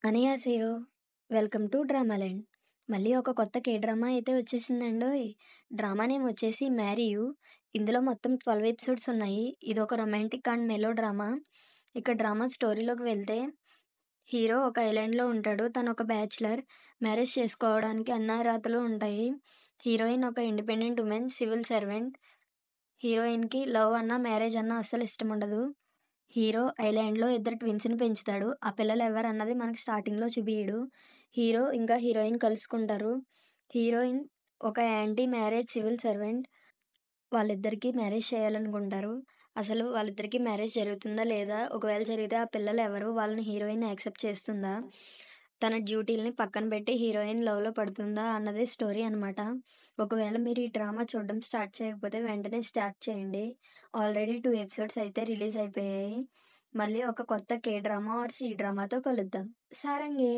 అనయాసేయో welcome to డ్రామాల్యాండ్. మళ్ళీ ఒక కొత్త కే డ్రామా అయితే వచ్చేసిందండోయ్. డ్రామా నేమ్ వచ్చేసి 'మ్యారీ యూ'. ఇందులో మొత్తం 12 ఎపిసోడ్స్ ఉన్నాయి. ఇదొక రొమాంటిక్ అండ్ మెలో డ్రామా. ఇక డ్రామా స్టోరీలోకి వెళ్తే, హీరో ఒక ఐలాండ్‌లో ఉంటాడు. తను ఒక బ్యాచిలర్. మ్యారేజ్ చేసుకోవడానికి అన్ని అర్హతలు ఉంటాయి. హీరోయిన్ ఒక ఇండిపెండెంట్ వుమెన్, సివిల్ సర్వెంట్. హీరోయిన్‌కి లవ్ అన్నా, మ్యారేజ్ అన్నా అస్సలు ఇష్టముండదు. హీరో ఐలాండ్‌లో ఇద్దరు ట్విన్స్‌ని పెంచుతాడు. ఆ పిల్లలు ఎవరన్నది మనకి స్టార్టింగ్‌లో చూపియడు. హీరో ఇంకా హీరోయిన్ కలుసుకుంటారు. హీరోయిన్ ఒక యాంటీ మ్యారేజ్ సివిల్ సర్వెంట్. వాళ్ళిద్దరికీ మ్యారేజ్ చేయాలనుకుంటారు. అసలు వాళ్ళిద్దరికీ మ్యారేజ్ జరుగుతుందా లేదా? ఒకవేళ జరిగితే ఆ పిల్లలెవరు? వాళ్ళని హీరోయిన్ యాక్సెప్ట్ చేస్తుందా? తన డ్యూటీలని పక్కన పెట్టి హీరోయిన్ లవ్‌లో పడుతుందా? అన్నదే స్టోరీ అనమాట. ఒకవేళ మీరు ఈ డ్రామా చూడడం స్టార్ట్ చేయకపోతే వెంటనే స్టార్ట్ చేయండి. ఆల్రెడీ 2 ఎపిసోడ్స్ అయితే రిలీజ్ అయిపోయాయి. మళ్ళీ ఒక కొత్త కే డ్రామా ఆర్ సి డ్రామాతో కలుద్దాం. సారంగే.